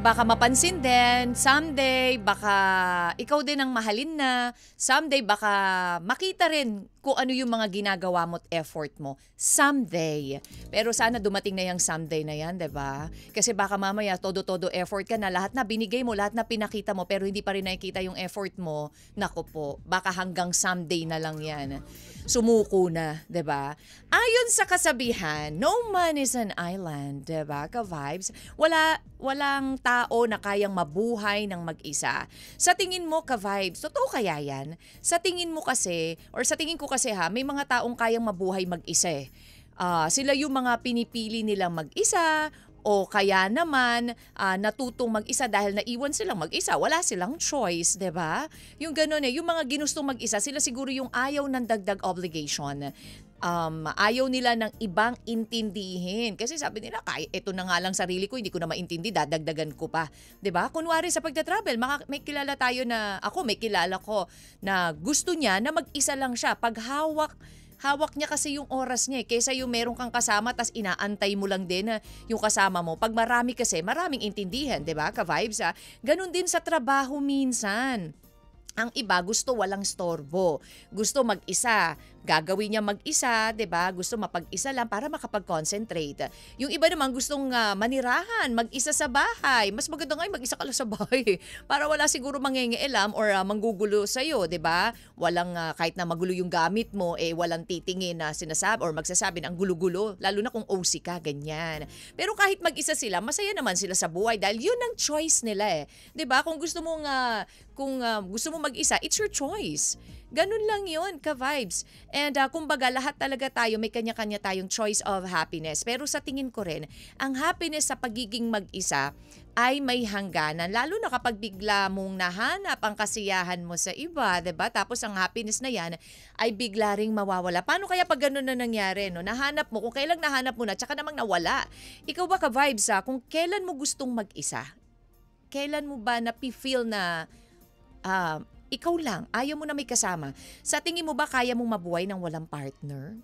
baka mapansin din, someday baka ikaw din ang mahalin na, someday baka makita rin kung ano yung mga ginagawa mo at effort mo. Someday. Pero sana dumating na yung someday na yan, 'di ba? Kasi baka mamaya todo-todo effort ka na, lahat na binigay mo, lahat na pinakita mo, pero hindi pa rin nakikita yung effort mo. Nako po, baka hanggang someday na lang yan. Sumuko na, 'di ba? Ayon sa kasabihan, no man is an island, 'di ba? Ka-vibes, walang tao na kayang mabuhay ng mag-isa. Sa tingin mo, ka-vibes, totoo kaya yan? Sa tingin mo kasi, or sa tingin ko kasi ha, may mga taong kayang mabuhay mag-isa eh. Sila yung mga pinipili nilang mag-isa, o kaya naman natutong mag-isa dahil naiwan silang mag-isa. Wala silang choice, 'di ba? Yung gano'n eh, yung mga ginustong mag-isa, sila siguro yung ayaw ng dagdag obligation. Ayaw nila ng ibang intindihin. Kasi sabi nila, ito na nga lang sarili ko, hindi ko na maintindi, dadagdagan ko pa. 'Di ba? Kunwari sa pagta-travel, may kilala tayo na, may kilala ko na gusto niya na mag-isa lang siya. Pag hawak niya kasi yung oras niya kaysa yung meron kang kasama tas inaantay mo lang din yung kasama mo. Pag marami kasi, maraming intindihan, 'di ba? Ka-vibes ha. Ganun din sa trabaho minsan. Ang iba gusto walang storbo. Gusto mag-isa. Gagawin niya mag-isa, 'di ba? Gusto mapag-isa lang para makapag-concentrate. Yung iba naman gustong manirahan, mag-isa sa bahay. Mas maganda nga mag-isa ka lang sa bahay para wala siguro mangyengeelam or manggugulo sa iyo, 'di ba? Walang kahit na magulo yung gamit mo, walang titingin na sinasabi or magsasabi ng gulo-gulo, lalo na kung OC ka, ganyan. Pero kahit mag-isa sila, masaya naman sila sa buhay dahil yun ang choice nila eh. 'Di ba? Kung gusto mo mag-isa, it's your choice. Ganun lang yun, ka-vibes. And kumbaga, lahat talaga tayo, may kanya-kanya tayong choice of happiness. Pero sa tingin ko rin, ang happiness sa pagiging mag-isa ay may hangganan. Lalo na kapag bigla mong nahanap ang kasiyahan mo sa iba, 'di ba? Tapos ang happiness na yan ay bigla ring mawawala. Paano kaya pag ganun na nangyari? No? Nahanap mo, kung kailan nahanap mo na, tsaka namang nawala. Ikaw ba, ka-vibes, kung kailan mo gustong mag-isa? Kailan mo ba na-feel na ikaw lang, ayaw mo na may kasama? Sa tingin mo ba kaya mong mabuhay ng walang partner?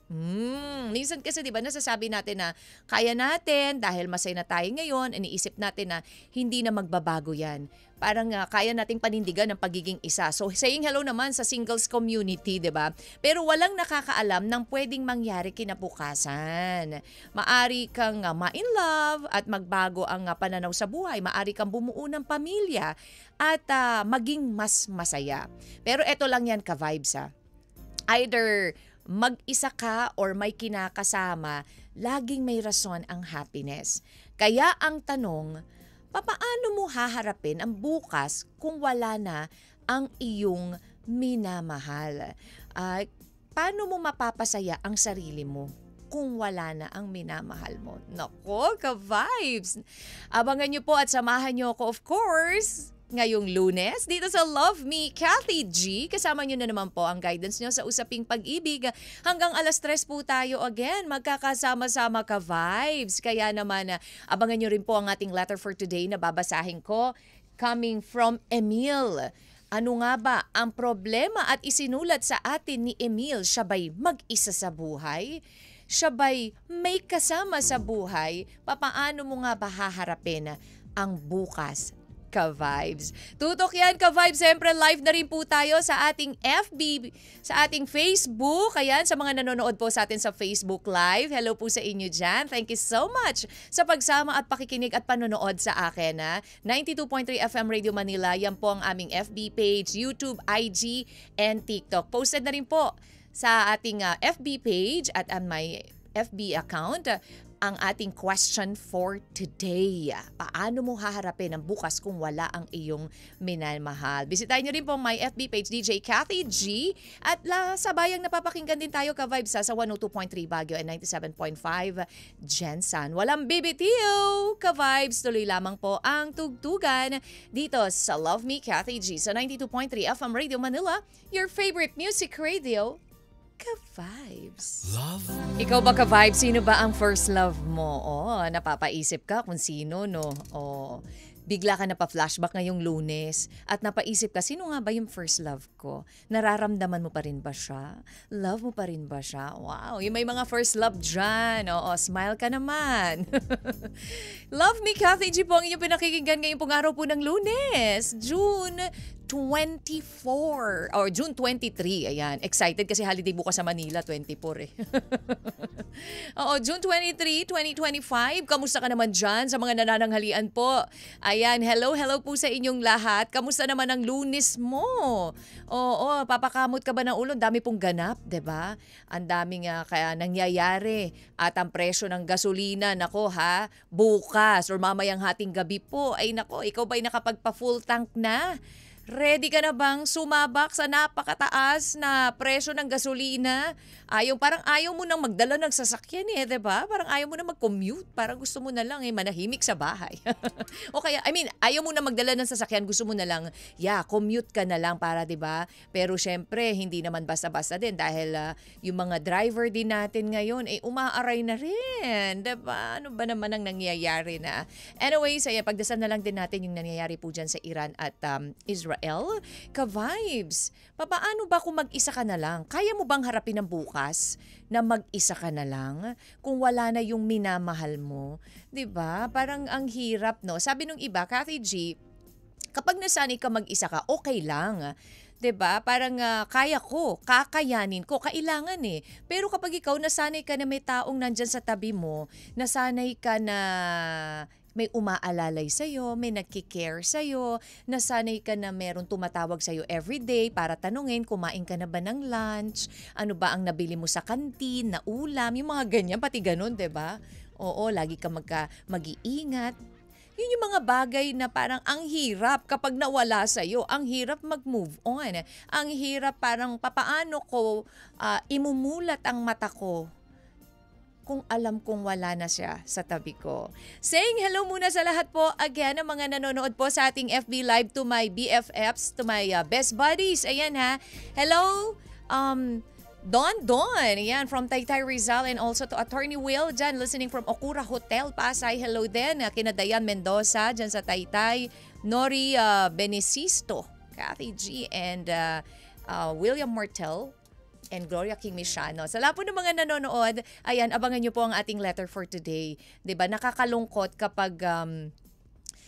Minsan kasi 'di ba nasasabi natin na kaya natin dahil masaya na tayo ngayon, iniisip natin na hindi na magbabago 'yan. Parang kaya nating panindigan ng pagiging isa. So saying hello naman sa singles community, 'di ba? Pero walang nakakaalam ng pwedeng mangyari kinabukasan. Maari kang ma-in love at magbago ang pananaw sa buhay. Maari kang bumuo ng pamilya at maging mas masaya. Pero eto lang yan, ka-vibes ha. Either mag-isa ka or may kinakasama, laging may rason ang happiness. Kaya ang tanong, papaano mo haharapin ang bukas kung wala na ang iyong minamahal? Paano mo mapapasaya ang sarili mo kung wala na ang minamahal mo? Nako, ka-vibes! Abangan niyo po at samahan niyo ako, of course, ngayong Lunes, dito sa Love Me, Kathy G. Kasama nyo na naman po ang guidance nyo sa Usaping Pag-ibig. Hanggang 3:00 po tayo again, magkakasama-sama, ka-vibes. Kaya naman, abangan nyo rin po ang ating letter for today na babasahin ko. Coming from Emil. Ano nga ba ang problema at isinulat sa atin ni Emil? Siya ba'y mag-isa sa buhay? Siya ba'y may kasama sa buhay? Papaano mo nga ba haharapin ang bukas, ka-vibes? Tutok yan, ka-vibes. Siyempre, live na rin po tayo sa ating FB, sa ating Facebook. Ayan, sa mga nanonood po sa atin sa Facebook Live. Hello po sa inyo dyan. Thank you so much sa pagsama at pakikinig at panonood sa akin. 92.3 FM Radio Manila. Yan po ang aming FB page, YouTube, IG, and TikTok. Posted na rin po sa ating FB page at on my FB account ang ating question for today. Paano mo haharapin ang bukas kung wala ang iyong minamahal? Bisitahin niyo rin po my FB page, DJ Kathy G. At sabayang napapakinggan din tayo, ka-vibes, sa 102.3 Baguio and 97.5 Jensan. Walang bibitiw, ka-vibes. Tuloy lamang po ang tugtugan dito sa Love Me, Kathy G. Sa 92.3 FM Radio Manila, your favorite music radio, ka-vibes. Love. Ikaw ba, ka-vibes? Sino ba ang first love mo? Napapaisip ka kung sino, no? bigla ka na pa-flashback ngayong Lunes at napaisip ka, sino nga ba yung first love ko? Nararamdaman mo pa rin ba siya? Love mo pa rin ba siya? Wow, yung may mga first love dyan. Oo, smile ka naman. Love me, Kathy G po ang inyong pinakikinggan ngayong pong araw po ng Lunes, June 24 or June 23. Ayan, excited kasi holiday bukas sa Manila, 24 eh. Oo, June 23, 2025. Kamusta ka naman dyan sa mga nanananghalian po? Ayan, hello po sa inyong lahat. Kamusta naman ang Lunes mo? Oo, papakamot ka ba ng ulo? Dami pong ganap, 'di ba? Ang daming kaya nangyayari at ang presyo ng gasolina, nako ha, bukas or mamayang hating gabi po, ay nako, ikaw ba'y nakapagpa-full tank na? Ready ka na bang sumabak sa napakataas na presyo ng gasolina? Parang ayaw mo nang magdala ng sasakyan eh, 'di ba? Parang ayaw mo na mag-commute, parang gusto mo na lang manahimik sa bahay. O kaya, ayaw mo na magdala ng sasakyan, gusto mo na lang, commute ka na lang para, 'di ba? Pero syempre, hindi naman basta-basta din dahil yung mga driver din natin ngayon umaaray na rin, 'di ba? Ano ba naman ang nangyayari na? Anyways, pagdasal na lang din natin yung nangyayari po diyan sa Iran at Israel. Ka-vibes, paano ba kung mag-isa ka na lang? Kaya mo bang harapin ang bukas na mag-isa ka na lang kung wala na yung minamahal mo? 'Di ba? Parang ang hirap, no? Sabi nung iba, Kathy G, kapag nasanay ka mag-isa ka, okay lang. 'Di ba? Parang kaya ko, kakayanin ko, kailangan eh. Pero kapag ikaw nasanay ka na may taong nandyan sa tabi mo, nasanay ka na may umaalalay sa'yo, may nagkikare sa'yo, nasanay ka na meron tumatawag sa'yo everyday para tanungin, kumain ka na ba ng lunch, ano ba ang nabili mo sa kantin, na ulam, yung mga ganyan, pati ganun, 'di ba? Oo, lagi ka mag-iingat. Yun yung mga bagay na parang ang hirap kapag nawala sa'yo. Ang hirap mag-move on. Ang hirap parang papaano ko imumulat ang mata ko kung alam kong wala na siya sa tabi ko. Saying hello muna sa lahat po. Again, ang mga nanonood po sa ating FB Live, to my BFFs, to my best buddies. Ayan ha. Hello, Don. Ayan, from Taytay Rizal, and also to Attorney Will dyan, listening from Okura Hotel, Pasay. Hello din. Kina Dayan Mendoza dyan sa Taytay. Nori Benicisto, Kathy G, and William Martel and Gloria Kimishano. Sa lahat po ng mga nanonood, ayan, abangan nyo po ang ating letter for today. 'Di ba? Nakakalungkot kapag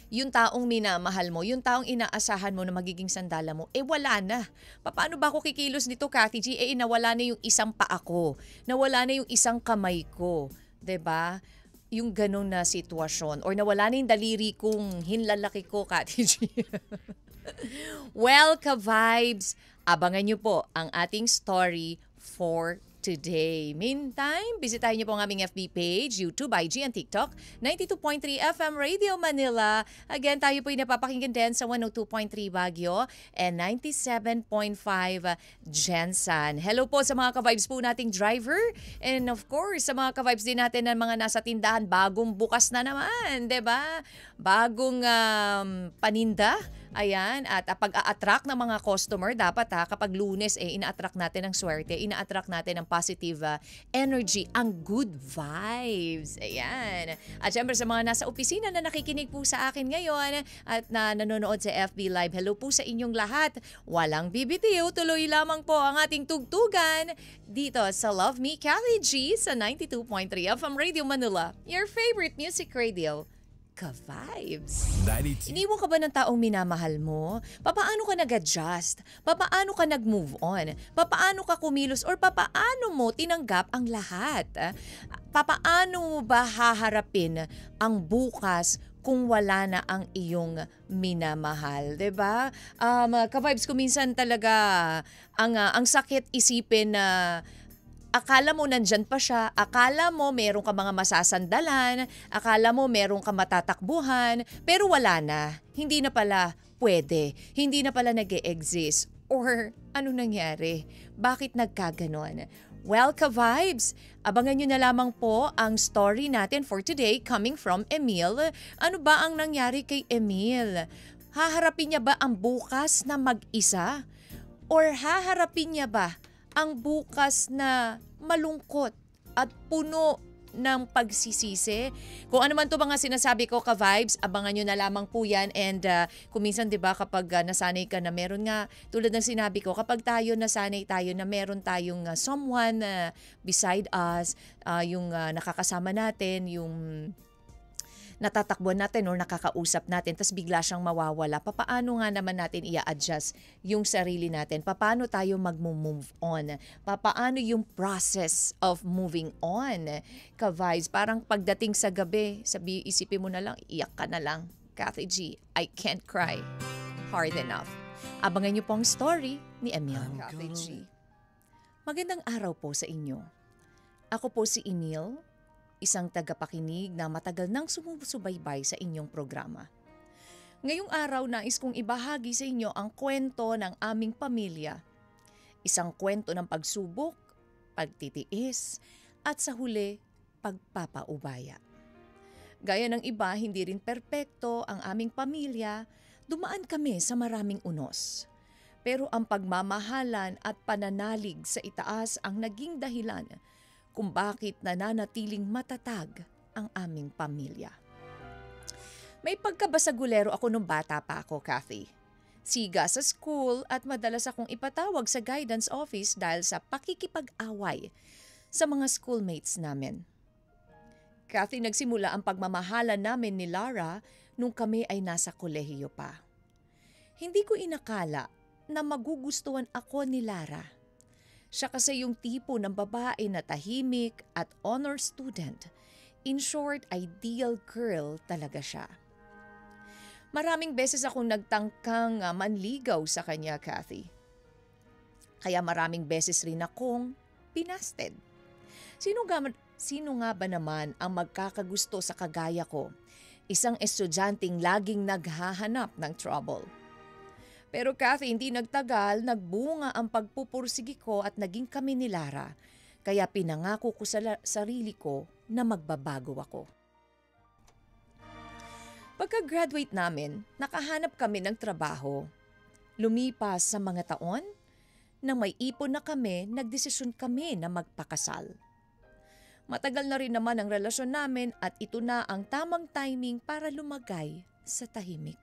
yung taong minamahal mo, yung taong inaasahan mo na magiging sandala mo, wala na. Paano ba ako kikilos nito, Kathy G? Nawala na yung isang paa ko. Nawala na yung isang kamay ko. 'Di ba? Yung ganun na sitwasyon. Or nawala na yung daliri kong hinlalaki ko, Kathy G. Well, ka-vibes, abangan nyo po ang ating story for today. Meantime, bisitahin niyo po ang aming FB page, YouTube, IG, and TikTok, 92.3 FM Radio Manila. Again, tayo po ay napapakinggan din sa 102.3 Baguio and 97.5 Jensen. Hello po sa mga ka-vibes po nating driver, and of course, sa mga ka-vibes din natin ng mga nasa tindahan, bagong bukas na naman, 'di ba? Bagong paninda. Ayan, at pag-a-attract ng mga customer, dapat kapag Lunes, ina-attract natin ang swerte, ina-attract natin ang positive energy, ang good vibes. Ayan. At syempre sa mga nasa opisina na nakikinig po sa akin ngayon at na nanonood sa FB Live, hello po sa inyong lahat. Walang bibitiw, tuloy lamang po ang ating tugtugan dito sa Love Me, Kathy G sa 92.3 FM Radio Manila, your favorite music radio. Ka-vibes. Iniwan ka ba ng taong minamahal mo? Papaano ka nag-adjust? Papaano ka nag-move on? Papaano ka kumilos? Or papaano mo tinanggap ang lahat? Papaano mo ba haharapin ang bukas kung wala na ang iyong minamahal, 'di ba? Ka-vibes ko minsan talaga ang sakit isipin na akala mo nandyan pa siya, akala mo meron ka mga masasandalan, akala mo meron ka matatakbuhan, pero wala na. Hindi na pala pwede, hindi na pala nag-e-exist. Or ano nangyari? Bakit nagkaganon? Well, ka-vibes, abangan nyo na lamang po ang story natin for today coming from Emil. Ano ba ang nangyari kay Emil? Haharapin niya ba ang bukas na mag-isa? Or haharapin niya ba ang bukas na malungkot at puno ng pagsisisi. Kung ano man to mga sinasabi ko ka-vibes, abangan nyo na lamang po yan. And kung minsan 'di ba kapag nasanay ka na meron nga, tulad ng sinabi ko, kapag tayo nasanay tayo na meron tayong someone beside us, yung nakakasama natin, yung natatakbuhan natin or nakakausap natin, tas bigla siyang mawawala, papaano nga naman natin i-adjust yung sarili natin? Paano tayo mag-move on? Paano yung process of moving on? Ka-vibes, parang pagdating sa gabi, isipin mo na lang, iyak ka na lang. Kathy G, I can't cry hard enough. Abangan niyo po ang story ni Emil. Kathy G. Magandang araw po sa inyo. Ako po si Emil, isang tagapakinig na matagal nang sumusubaybay sa inyong programa. Ngayong araw nais kong ibahagi sa inyo ang kwento ng aming pamilya. Isang kwento ng pagsubok, pagtitiis, at sa huli, pagpapaubaya. Gaya ng iba, hindi rin perpekto ang aming pamilya, dumaan kami sa maraming unos. Pero ang pagmamahalan at pananalig sa itaas ang naging dahilan kung bakit nananatiling matatag ang aming pamilya. May pagkabasagulero ako nung bata pa ako, Kathy. Siga sa school at madalas akong ipatawag sa guidance office dahil sa pakikipag-away sa mga schoolmates namin. Kathy, nagsimula ang pagmamahalan namin ni Lara nung kami ay nasa kolehiyo pa. Hindi ko inakala na magugustuhan ako ni Lara. Siya kasi yung tipo ng babae na tahimik at honor student. In short, ideal girl talaga siya. Maraming beses akong nagtangkang manligaw sa kanya, Kathy. Kaya maraming beses rin akong pinasted. Sino nga ba naman ang magkakagusto sa kagaya ko? Isang estudyanteng laging naghahanap ng trouble. Pero Kathy, hindi nagtagal, nagbunga ang pagpupursigi ko at naging kami ni Lara. Kaya pinangako ko sa sarili ko na magbabago ako. Pagka-graduate namin, nakahanap kami ng trabaho. Lumipas sa mga taon, nang may ipon na kami, nagdesisyon kami na magpakasal. Matagal na rin naman ang relasyon namin at ito na ang tamang timing para lumagay sa tahimik.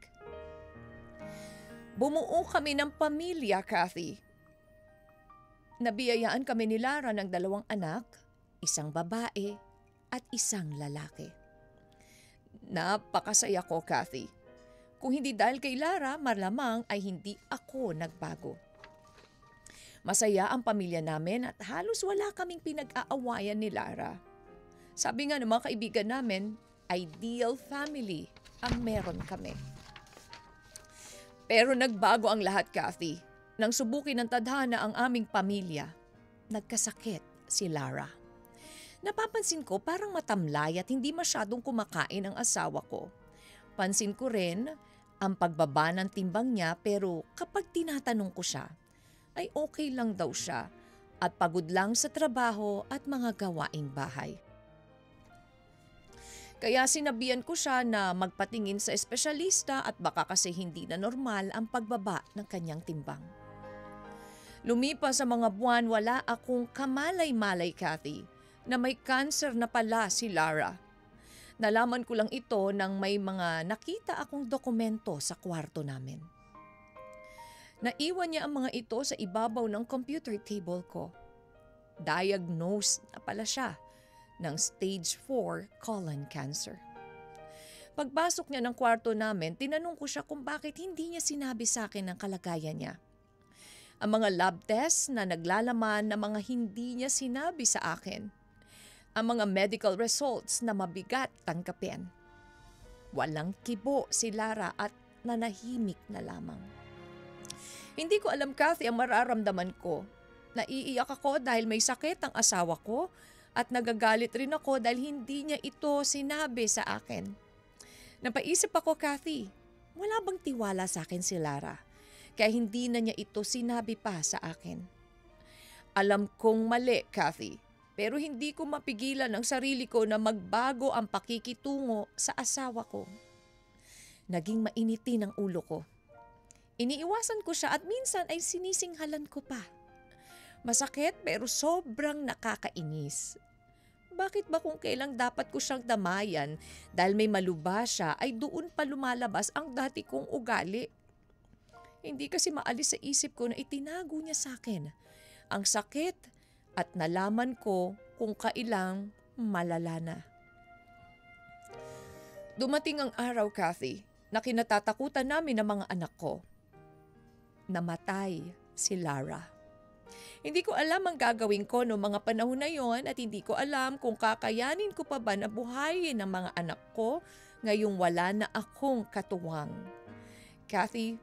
Bumuo kami ng pamilya, Kathy. Nabiyayaan kami ni Lara ng 2 anak, isang babae at isang lalaki. Napakasaya ko, Kathy. Kung hindi dahil kay Lara, malamang ay hindi ako nagbago. Masaya ang pamilya namin at halos wala kaming pinag-aawayan ni Lara. Sabi nga ng mga kaibigan namin, ideal family ang meron kami. Pero nagbago ang lahat, Kathy. Nang subukin ng tadhana ang aming pamilya, nagkasakit si Lara. Napapansin ko parang matamlay at hindi masyadong kumakain ang asawa ko. Pansin ko rin ang pagbaba ng timbang niya pero kapag tinatanong ko siya, ay okay lang daw siya at pagod lang sa trabaho at mga gawaing bahay. Kaya sinabihan ko siya na magpatingin sa espesyalista at baka kasi hindi na normal ang pagbaba ng kanyang timbang. Lumipas sa mga buwan, wala akong kamalay-malay, Kathy, na may cancer na pala si Lara. Nalaman ko lang ito nang may mga nakita akong dokumento sa kwarto namin. Naiwan niya ang mga ito sa ibabaw ng computer table ko. Diagnosed na pala siya ng stage 4 colon cancer. Pagpasok niya ng kwarto namin, tinanong ko siya kung bakit hindi niya sinabi sa akin ang kalagayan niya. Ang mga lab tests na naglalaman na mga hindi niya sinabi sa akin. Ang mga medical results na mabigat tanggapin. Walang kibo si Lara at nanahimik na lamang. Hindi ko alam, Kathy, ang mararamdaman ko. Naiiyak ako dahil may sakit ang asawa ko at nagagalit rin ako dahil hindi niya ito sinabi sa akin. Napaisip ako, Kathy, wala bang tiwala sa akin si Lara? Kaya hindi na niya ito sinabi pa sa akin. Alam kong mali, Kathy, pero hindi ko mapigilan ang sarili ko na magbago ang pakikitungo sa asawa ko. Naging mainitin ang ulo ko. Iniiwasan ko siya at minsan ay sinisinghalan ko pa. Masakit pero sobrang nakakainis. Bakit ba kung kailang dapat ko siyang damayan dahil may maluba siya ay doon pa lumalabas ang dati kong ugali? Hindi kasi maalis sa isip ko na itinago niya sa akin ang sakit at nalaman ko kung kailang malala na. Dumating ang araw, Kathy, na kinatatakutan namin ng mga anak ko. Namatay si Lara. Hindi ko alam ang gagawin ko noong mga panahon na yon at hindi ko alam kung kakayanin ko pa ba na buhayin ang mga anak ko ngayong wala na akong katuwang. Kathy,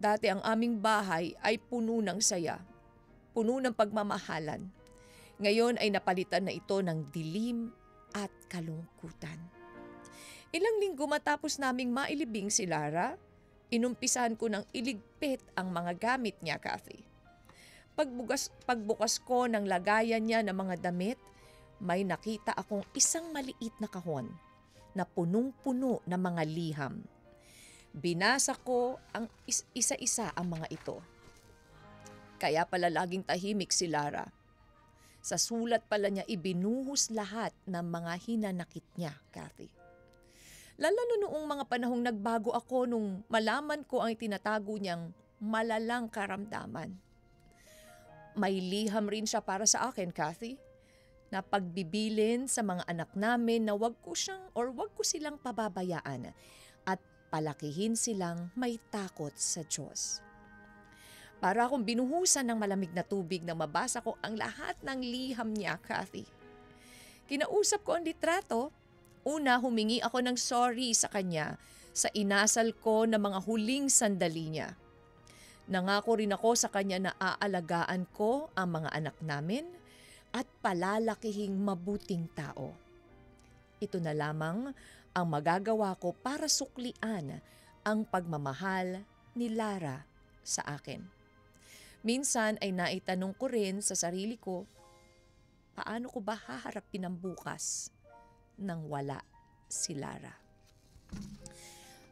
dati ang aming bahay ay puno ng saya, puno ng pagmamahalan. Ngayon ay napalitan na ito ng dilim at kalungkutan. Ilang linggo matapos naming mailibing si Lara, inumpisahan ko ng iligpit ang mga gamit niya, Kathy. Pagbukas ko ng lagayan niya ng mga damit, may nakita akong isang maliit na kahon na punong-puno ng mga liham. Binasa ko ang isa-isa ang mga ito. Kaya pala laging tahimik si Lara. Sa sulat pala niya ibinuhos lahat ng mga hinanakit niya, Kathy. Lalo noong mga panahong nagbago ako nung malaman ko ang itinatago niyang malalang karamdaman. May liham rin siya para sa akin, Kathy, na pagbibilin sa mga anak namin na wag ko silang pababayaan at palakihin silang may takot sa Diyos. Para akong binuhusan ng malamig na tubig na mabasa ko ang lahat ng liham niya, Kathy. Kinausap ko ang litrato. Una, humingi ako ng sorry sa kanya sa inasal ko na mga huling sandali niya. Nangako rin ako sa kanya na aalagaan ko ang mga anak namin at palalakihing mabuting tao. Ito na lamang ang magagawa ko para suklian ang pagmamahal ni Lara sa akin. Minsan ay naitanong ko rin sa sarili ko, paano ko ba haharapin ang bukas nang wala si Lara?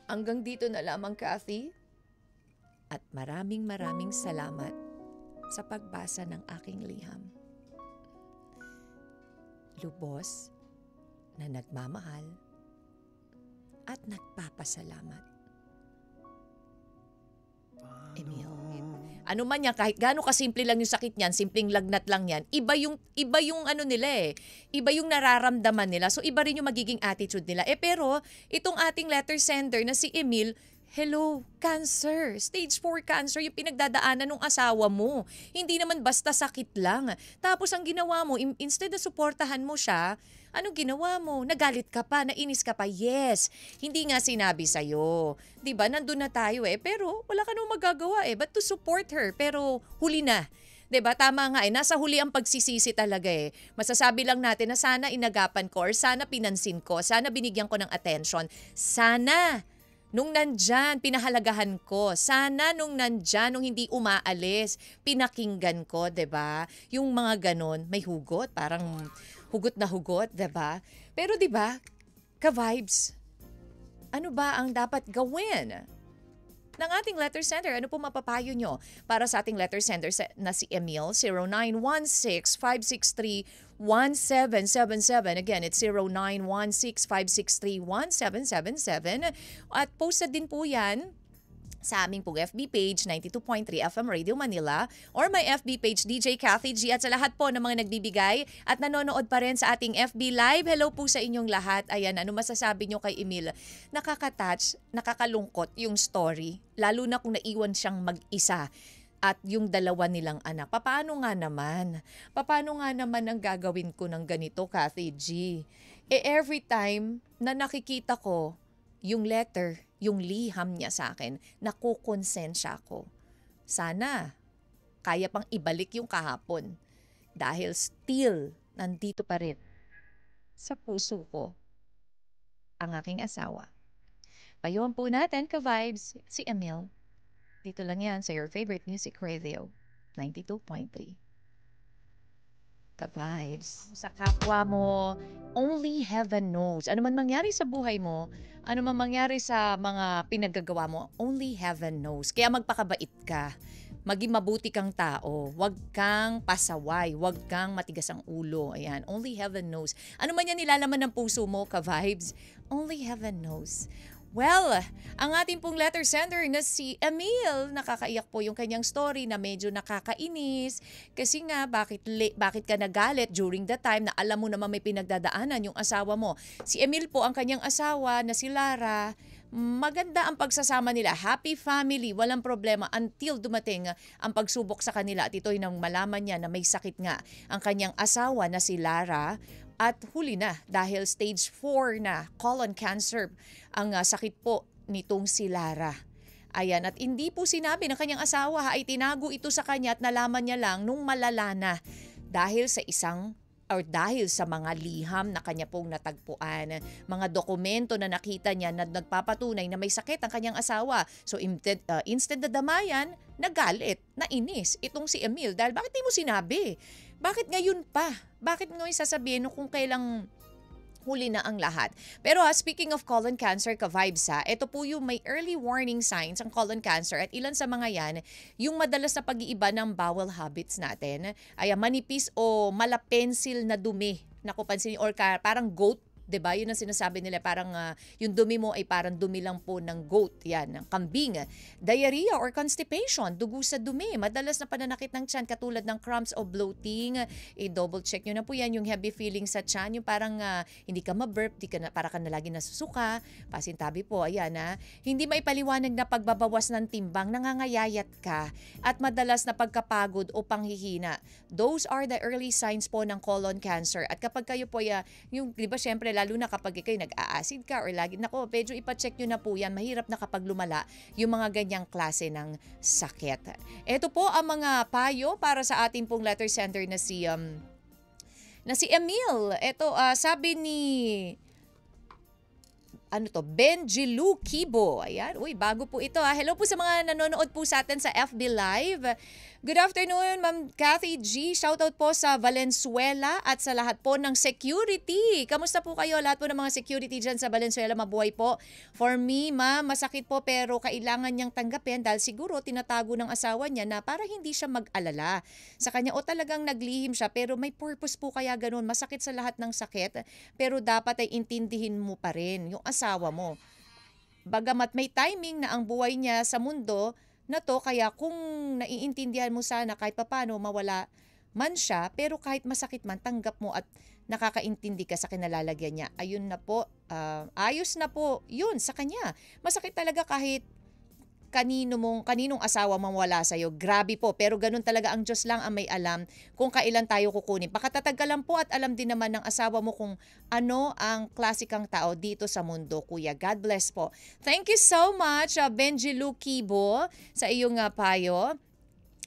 Hanggang dito na lamang, Kathy. At maraming salamat sa pagbasa ng aking liham. Lubos na nagmamahal at nagpapasalamat. Emil. Ano man yan, kahit gaano kasimple lang yung sakit niyan, simpleng lagnat lang yan, iba yung ano nila eh. Iba yung nararamdaman nila. So iba rin yung magiging attitude nila. Pero itong ating letter sender na si Emil, hello, cancer. Stage 4 cancer yung pinagdadaanan ng asawa mo. Hindi naman basta sakit lang. Tapos ang ginawa mo, instead na suportahan mo siya, anong ginawa mo? Nagalit ka pa, nainis ka pa. Yes, hindi nga sinabi sa'yo. Diba, nandun na tayo pero wala ka nang magagawa but to support her. Pero huli na. 'Di ba? Tama nga nasa huli ang pagsisisi talaga Masasabi lang natin na sana inagapan ko or sana pinansin ko, sana binigyan ko ng attention. Sana nung nandyan, pinahalagahan ko. Sana nung nandyan, nung hindi umaalis, pinakinggan ko, 'di ba? Yung mga ganon, may hugot, parang hugot na hugot, 'di ba? Pero 'di ba, ka-vibes, ano ba ang dapat gawin ng ating letter sender? Ano po mapapayo nyo para sa ating letter sender na si Emil? 0916-563-1777. Again, it's 0916-563-1777. At posted din po yan sa aming pong FB page, 92.3 FM Radio Manila, or my FB page, DJ Kathy G. At sa lahat po ng mga nagbibigay at nanonood pa rin sa ating FB Live, hello po sa inyong lahat. Ayan, ano masasabi nyo kay Emil? Nakaka-touch, nakakalungkot yung story, lalo na kung naiwan siyang mag-isa at yung dalawa nilang anak. Paano nga naman ang gagawin ko ng ganito, Kathy G? Every time na nakikita ko yung letter, yung liham niya sa akin, nakukonsensya ko. Sana kaya pang ibalik yung kahapon dahil still nandito pa rin sa puso ko ang aking asawa. Payuhan po natin ka-vibes si Emil. Dito lang yan sa your favorite music radio, 92.3. Ka-vibes. Sa kapwa mo, only heaven knows. Ano man mangyari sa buhay mo, ano man mangyari sa mga pinagagawa mo, only heaven knows. Kaya magpakabait ka. maging mabuti kang tao. Huwag kang pasaway. Huwag kang matigas ang ulo. Ayan. Only heaven knows. Ano man yan nilalaman ng puso mo, ka-vibes? Only heaven knows. Well, ang ating pong letter sender na si Emil, nakakaiyak po yung kanyang story na medyo nakakainis. Kasi nga, bakit ka nagalit during the time na alam mo naman may pinagdadaanan yung asawa mo? Si Emil po, ang kanyang asawa na si Lara, maganda ang pagsasama nila. Happy family, walang problema until dumating ang pagsubok sa kanila. At ito'y nang malaman niya na may sakit nga ang kanyang asawa na si Lara. At huli na dahil stage 4 na colon cancer ang sakit po nitong si Lara. Ayan, at hindi po sinabi ng kanyang asawa, ay tinago ito sa kanya at nalaman niya lang nung malala na dahil sa mga liham na kanya pong natagpuan, mga dokumento na nakita niya na nagpapatunay na may sakit ang kanyang asawa. So instead na damayan, nagalit, nainis itong si Emil dahil bakit di mo sinabi? Bakit ngayon pa? Bakit ngayon sasabihin kung kailang huli na ang lahat? Pero speaking of colon cancer, ka-vibes ito po yung may early warning signs ang colon cancer at ilan sa mga yan, yung madalas na pag-iiba ng bowel habits natin ay manipis o malapensil na dumi. Naku, pansin or parang goat. 'Di ba? Yun ang sinasabi nila, parang yung dumi mo ay parang dumi lang po ng goat, yan, ng kambing. Diarrhea or constipation, dugo sa dumi, madalas na pananakit ng tiyan katulad ng cramps o bloating. I-double check nyo na po yan, yung heavy feeling sa tiyan, yung parang hindi ka ma-burp, para ka na lagi nasusuka, pasintabi po, ayan Hindi maipaliwanag na pagbabawas ng timbang, nangangayayat ka, at madalas na pagkapagod o panghihina. Those are the early signs po ng colon cancer. At kapag kayo po, yung, di ba syempre, lalo na kapag kayo nag-a-acid ka or lagi, medyo ipacheck nyo na po yan. Mahirap na kapag lumala yung mga ganyang klase ng sakit. Ito po ang mga payo para sa ating pong letter sender na si Emil. Ito, sabi ni Benjilu Kibo. Ayan, bago po ito Hello po sa mga nanonood po sa atin sa FB Live. Good afternoon, Ma'am Kathy G. Shoutout po sa Valenzuela at sa lahat po ng security. Kamusta po kayo? Lahat po ng mga security dyan sa Valenzuela, mabuhay po. For me, ma'am, masakit po pero kailangan niyang tanggapin dahil siguro tinatago ng asawa niya na para hindi siya mag-alala sa kanya o talagang naglihim siya pero may purpose po kaya ganun. Masakit sa lahat ng sakit pero dapat ay intindihin mo pa rin yung asawa mo. Bagamat may timing na ang buhay niya sa mundo na to, kaya kung naiintindihan mo sana kahit papano mawala man siya, pero kahit masakit man, tanggap mo at nakakaintindi ka sa kinalalagyan niya. Ayun na po, ayos na po yun sa kanya. Masakit talaga kahit kaninong asawa mawala sa'yo. Grabe po, pero ganun talaga, ang Diyos lang ang may alam kung kailan tayo kukunin. Pakatatag ka lang po at alam din naman ng asawa mo kung ano ang klasikang tao dito sa mundo, kuya. God bless po. Thank you so much, Benjilu Kibo, sa iyong payo.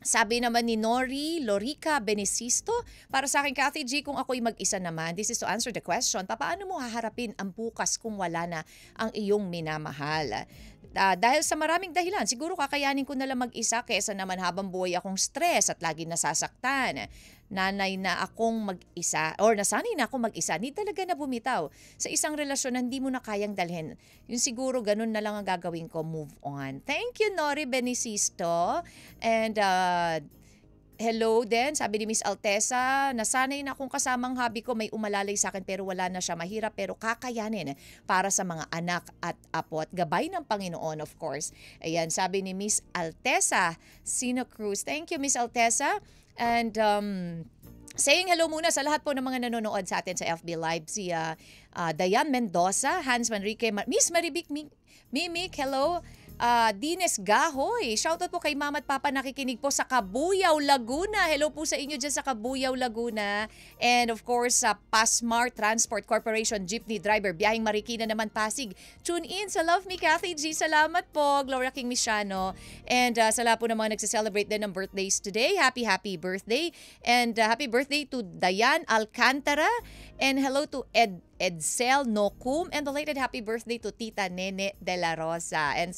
Sabi naman ni Nori Lorica Benesisto, para sa akin, Kathy G, kung ako'y mag-isa naman, this is to answer the question, paano mo haharapin ang bukas kung wala na ang iyong minamahal? Dahil sa maraming dahilan, siguro kakayanin ko na lang mag-isa kesa naman habang buhay akong stress at lagi nasasaktan. Nanay na akong mag-isa or nasanay na akong mag-isa, hindi talaga na bumitaw sa isang relasyon na hindi mo na kayang dalhin. Yun siguro, ganun na lang ang gagawin ko, move on. Thank you, Nori Benesisto. And hello din, sabi ni Miss Altesa, nasanay na akong kasamang hobby ko, may umalalay sa akin pero wala na siya, mahirap pero kakayanin para sa mga anak at apo at gabay ng Panginoon, of course. Ayan, sabi ni Miss Altesa Sino Cruz. Thank you, Miss Altesa. And saying hello muna sa lahat po ng mga nanonood sa atin sa FB Live. Si Dayan Mendoza, Hans Manrique, Miss Maribik Mimik, hello. Dines Gahoy, shoutout po kay Mama at Papa nakikinig po sa Cabuyao, Laguna. Hello po sa inyo dyan sa Cabuyao, Laguna. And of course, sa Pasmar Transport Corporation Jeepney Driver, biyaheng Marikina naman, Pasig. Tune in sa Love Me Kathy G. Salamat po, Gloria King Misiano. And sa lahat po ng mga nagsiselebrate din ng birthdays today, happy birthday. And happy birthday to Dayan Alcantara. And hello to Edsel Nokum, and belated happy birthday to Tita Nene de la Rosa. And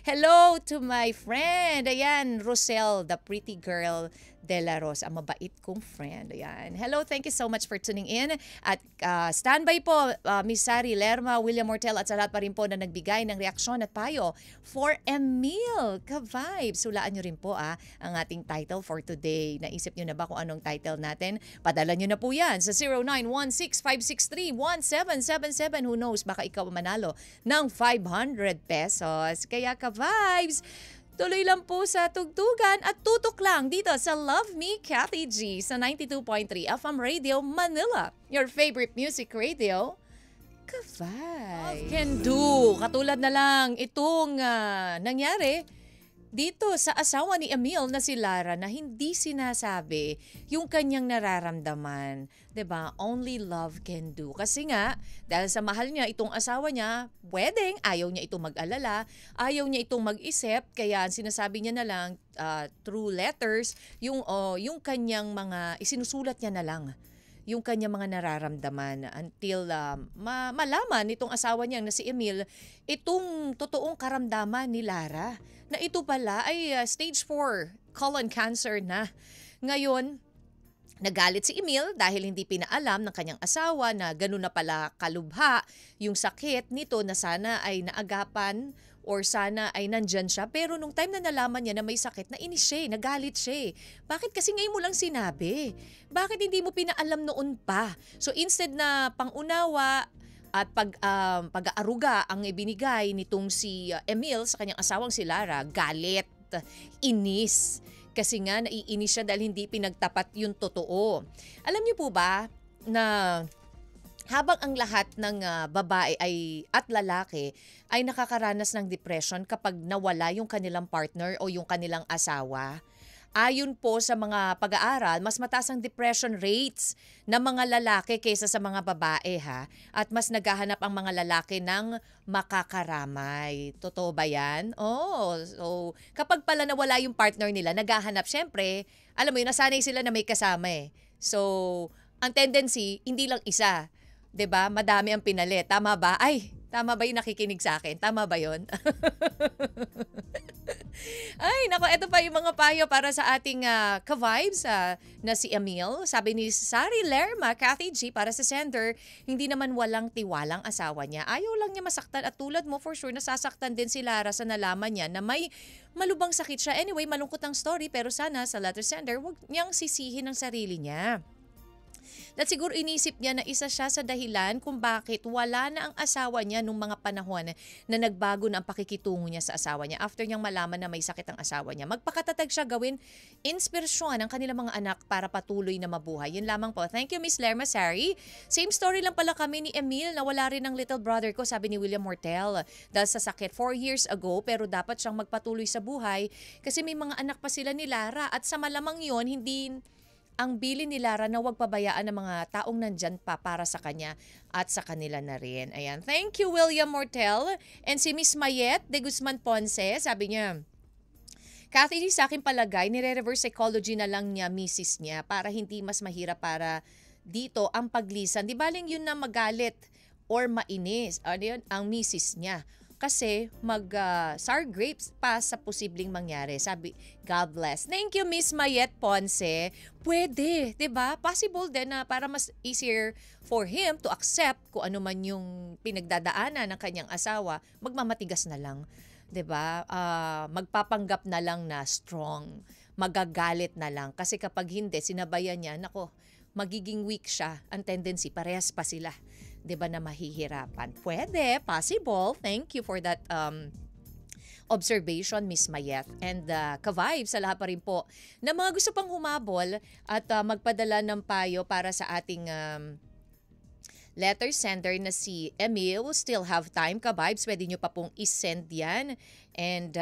hello to my friend, ayan, Rosel, the pretty girl De La Rosa, ang mabait kong friend. Ayan. Hello, thank you so much for tuning in. At standby po, Miss Sari Lerma, William Mortel at sa lahat pa rin po na nagbigay ng reaksyon at payo for Emil Ka-Vibes. Hulaan nyo rin po ang ating title for today. Naisip nyo na ba kung anong title natin? Padala nyo na po yan sa 0916-563-1777. Who knows, baka ikaw manalo ng 500 pesos. Kaya Ka-Vibes, tuloy lang po sa tugtugan at tutok lang dito sa Love Me Cathy G sa 92.3 FM Radio Manila. Your favorite music radio, Ka-Vibes. Can do. Katulad na lang itong nangyari dito sa asawa ni Emil na si Lara na hindi sinasabi yung kanyang nararamdaman. 'Di ba? Only love can do. Kasi nga, dahil sa mahal niya itong asawa niya, pwedeng ayaw niya itong mag-alala, ayaw niya itong mag-isip, kaya sinasabi niya na lang through letters yung kanyang mga isinusulat niya na lang yung kanyang mga nararamdaman until malaman itong asawa niya na si Emil itong totoong karamdaman ni Lara na ito pala ay stage 4 colon cancer na. Ngayon, nagalit si Emil dahil hindi pinaalam ng kanyang asawa na ganun na pala kalubha yung sakit nito na sana ay naagapan or sana ay nandyan siya. Pero nung time na nalaman niya na may sakit, nainis siya, nagalit siya. Bakit kasi ngayon mo lang sinabi? Bakit hindi mo pinaalam noon pa? So instead na pangunawa at pag-aaruga ang ibinigay nitong si Emil sa kanyang asawang si Lara, galit, inis. Kasi nga naiinis siya dahil hindi pinagtapat yung totoo. Alam niyo po ba na habang ang lahat ng babae at lalaki ay nakakaranas ng depression kapag nawala yung kanilang partner o yung kanilang asawa, ayon po sa mga pag-aaral, mas mataas ang depression rates ng mga lalaki kaysa sa mga babae at mas naghahanap ang mga lalaki ng makakaramay. Totoo ba yan? So kapag pala nawala yung partner nila, naghahanap, syempre, alam mo yun, nasanay sila na may kasama So, ang tendency, hindi lang isa. 'Di ba? Madami ang pinalit. Tama ba? Ay, tama ba yung nakikinig sa akin? Tama ba yun? Ay, nako, eto pa yung mga payo para sa ating ka-vibes na si Emil. Sabi ni Sari Lerma, Cathy G, para sa sender, hindi naman walang tiwalang asawa niya. Ayaw lang niya masaktan at tulad mo, for sure, nasasaktan din si Lara sa nalaman niya na may malubang sakit siya. Anyway, malungkot ang story, pero sana sa letter sender, huwag niyang sisihin ang sarili niya. At siguro inisip niya na isa siya sa dahilan kung bakit wala na ang asawa niya nung mga panahon na nagbago na ang pakikitungo niya sa asawa niya after niyang malaman na may sakit ang asawa niya. Magpakatatag siya, gawin inspirasyon ang kanilang mga anak para patuloy na mabuhay. Yun lamang po. Thank you, Miss Lerma Sari. Same story lang pala kami ni Emil na wala rin ang little brother ko, sabi ni William Mortel. Dahil sa sakit 4 years ago, pero dapat siyang magpatuloy sa buhay kasi may mga anak pa sila ni Lara at sa malamang yon hindi ang bilin ni Lara na huwag pabayaan ng mga taong nandyan pa para sa kanya at sa kanila na rin. Ayan. Thank you, William Mortel. And si Miss Mayet de Guzman Ponce, sabi niya, Cathy, sa akin palagay, nire-reverse psychology na lang niya misis niya para hindi mas mahirap para dito ang paglisan. Di baling yun na magalit or mainis ang misis niya. Kasi sour grapes pa sa posibleng mangyari. Sabi, God bless. Thank you, Miss Mayet Ponce. Pwede, 'di ba? Possible din na para mas easier for him to accept kung ano man yung pinagdadaanan ng kanyang asawa, magmamatigas na lang. 'Di ba? Magpapanggap na lang na strong. Magagalit na lang. Kasi kapag hindi, sinabayan niya, nako, magiging weak siya. Ang tendency, parehas pa sila. 'Di ba na mahihirapan? Pwede, possible. Thank you for that observation, Miss Mayet. And ka-vibes sa lahat pa rin po na mga gusto pang humabol at magpadala ng payo para sa ating letter sender na si Emil. Still have time, ka-vibes. Pwede nyo pa pong isend yan and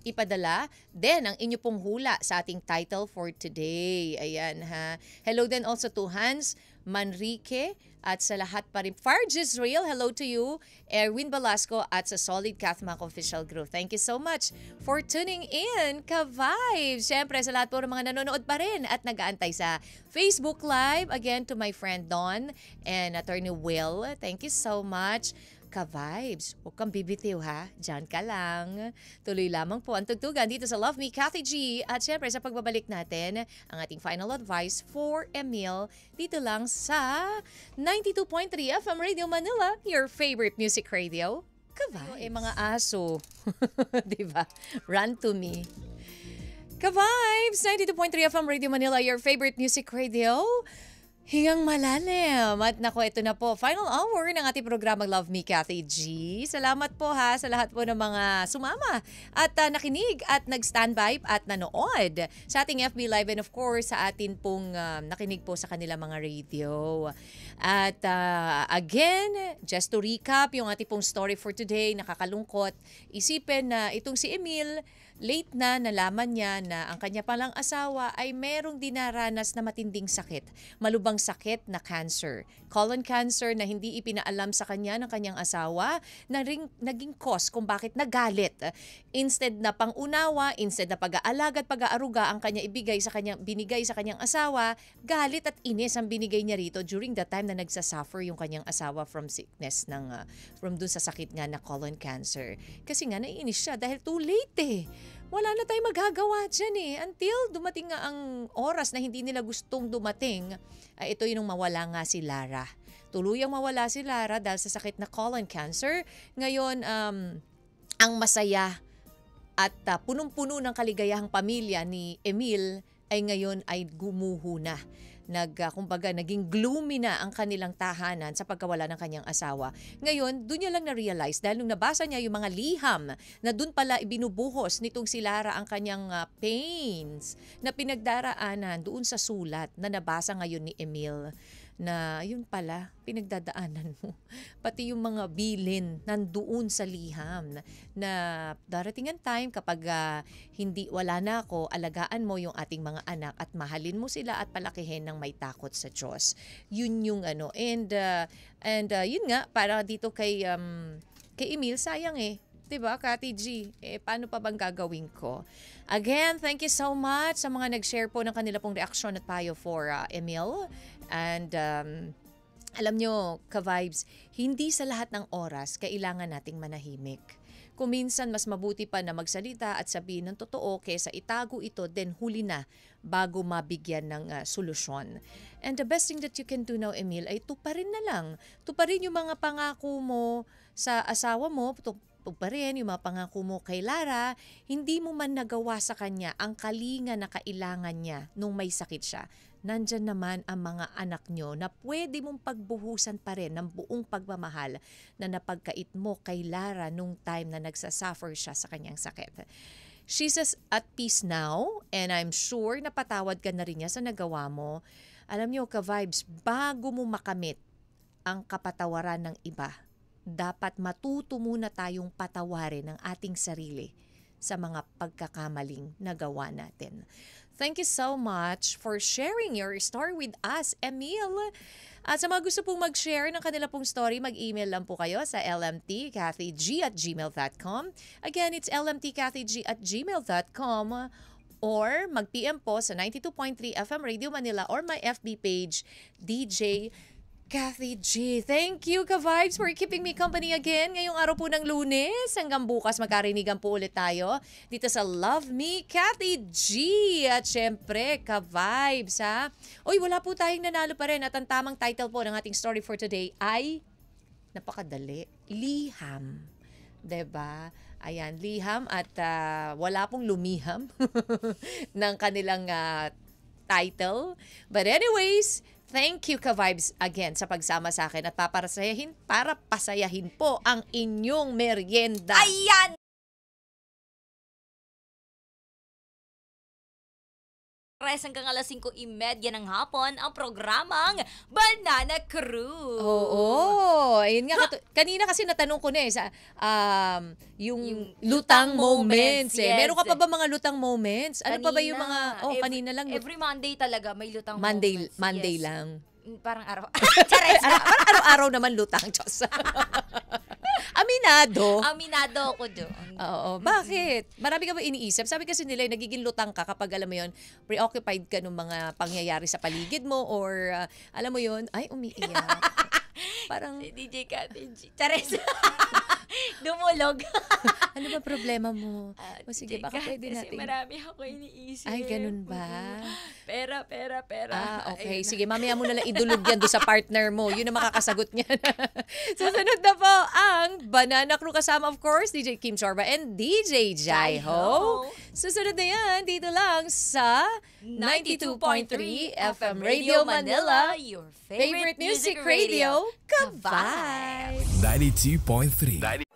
ipadala. Then, ang inyo pong hula sa ating title for today. Ayan ha. Hello then also to Hans Manrique at sa lahat pa rin. Farj Israel, hello to you. Erwin Velasco at sa Solid Kathmak Official Group. Thank you so much for tuning in, ka-vibes. Siyempre, sa lahat po ng mga nanonood pa rin at nag-aantay sa Facebook Live. Again, to my friend Don and Attorney Will. Thank you so much. Ka-vibes, huwag kang bibitiw ha. Diyan ka lang. Tuloy lamang po ang tugtugan dito sa Love Me, Kathy G. At syempre sa pagbabalik natin, ang ating final advice for Emil dito lang sa 92.3 FM Radio Manila, your favorite music radio. Ka-vibes. Mga aso. Diba? Run to me. Ka-vibes! 92.3 FM Radio Manila, your favorite music radio. Hiyang malalim. At nako, ito na po, final hour ng ating programang Love Me, Kathy G. Salamat po ha sa lahat po ng mga sumama at nakinig at nag-standby at nanood sa ating FB Live and of course sa atin pong nakinig po sa kanila mga radio. At again, just to recap yung ating pong story for today, nakakalungkot. Isipin na itong si Emil, late na nalaman niya na ang kanya palang asawa ay merong dinaranas na matinding sakit. Malubang sakit na cancer. Colon cancer na hindi ipinaalam sa kanya ng kanyang asawa na naging cause kung bakit nagalit. Instead na pangunawa, instead na pag-aalaga at pag-aaruga ang kanya binigay sa kanyang asawa, galit at inis ang binigay niya rito during the time na nagsasuffer yung kanyang asawa from sickness from dun sa sakit nga na colon cancer. Kasi nga naiinis siya dahil too late eh. Wala na tayong magagawa dyan eh. Until dumating nga ang oras na hindi nila gustong dumating, ito yung mawala nga si Lara. Tuluyang mawala si Lara dahil sa sakit na colon cancer. Ngayon, ang masaya at punong-puno ng kaligayahang pamilya ni Emil ay ngayon ay gumuho na. Kumbaga, naging gloomy na ang kanilang tahanan sa pagkawala ng kanyang asawa. Ngayon, doon niya lang na-realize dahil nung nabasa niya yung mga liham na doon pala ibinubuhos nitong si Lara ang kanyang pains na pinagdaraanan doon sa sulat na nabasa ngayon ni Emil. Na yun pala, pinagdadaanan mo. Pati yung mga bilin nandoon sa liham na darating ang time kapag wala na ako, alagaan mo yung ating mga anak at mahalin mo sila at palakihin ng may takot sa Diyos. Yun yung ano. And yun nga, para dito kay Emil, sayang eh. Diba, Kati G? Paano pa bang gagawin ko? Again, thank you so much sa mga nag-share po ng kanila pong reaksyon at payo for Emil. And alam nyo, ka-vibes, hindi sa lahat ng oras kailangan nating manahimik. Kung minsan mas mabuti pa na magsalita at sabihin ng totoo kaysa itago ito, then huli na bago mabigyan ng solusyon. And the best thing that you can do now, Emil, ay tuparin na lang. Tuparin yung mga pangako mo sa asawa mo, tuparin yung mga pangako mo kay Lara, hindi mo man nagawa sa kanya ang kalinga na kailangan niya nung may sakit siya. Nandyan naman ang mga anak nyo na pwede mong pagbuhusan pa rin ng buong pagmamahal na napagkait mo kay Lara nung time na nagsasuffer siya sa kanyang sakit. She's at peace now and I'm sure napatawad ka na rin niya sa nagawa mo. Alam nyo, ka-vibes, bago mo makamit ang kapatawaran ng iba, dapat matuto muna tayong patawarin ang ating sarili sa mga pagkakamaling nagawa natin. Thank you so much for sharing your story with us, Emil. At sa mga gusto pong mag-share ng kanila pong story, mag-email lang po kayo sa lmtkathyg@gmail.com. Again, it's lmtkathyg@gmail.com or mag-PM po sa 92.3 FM Radio Manila or my FB page, DJ Kathy G. Thank you, ka-vibes, for keeping me company again ngayong araw po ng Lunes. Hanggang bukas, magkarinigan po ulit tayo dito sa Love Me, Kathy G. At syempre, ka-vibes, ha? Uy, wala po tayong nanalo pa rin. At ang tamang title po ng ating story for today ay, napakadali, Liham. Diba? Ayan, liham at wala pong lumiham ng kanilang title. But anyways, thank you, ka-vibes, again sa pagsama sa akin at para pasayahin po ang inyong merienda. Ayan! Hanggang alas 5:30 ng hapon ang programang Banana Crew. Oo. Ayun nga, kanina kasi natanong ko na sa yung lutang moments. Yes. Meron ka pa ba mga lutang moments? Ano pa ba yung mga, kanina lang. Every Monday talaga may lutang Monday moments. lang. Parang araw. Parang araw-araw naman lutang, Diyos. Aminado ako doon. Oo. Bakit? Marami ka ba iniisip? Sabi kasi nila, nagiging lutang ka kapag, alam mo yun, preoccupied ka ng mga pangyayari sa paligid mo or, alam mo yun, ay, umiiyak. Parang, Si DJ Kati G. Charis. Dumulog. ano ba problema mo? O sige, DJ baka Kat, pwede kasi natin. marami ako iniisip. Ay, ganun ba? Pera. Okay. Ayun na. Sige, mamaya mo nalang idulog yan doon sa partner mo. Yun ang makakasagot niyan. Susunod na po ang Banana Crew kasama, of course, DJ Kim Sorba and DJ Jai Ho. Susunod na yan, dito lang sa 92.3 FM Radio Manila. Your Favorite Music Radio, ka-vibes! 92.3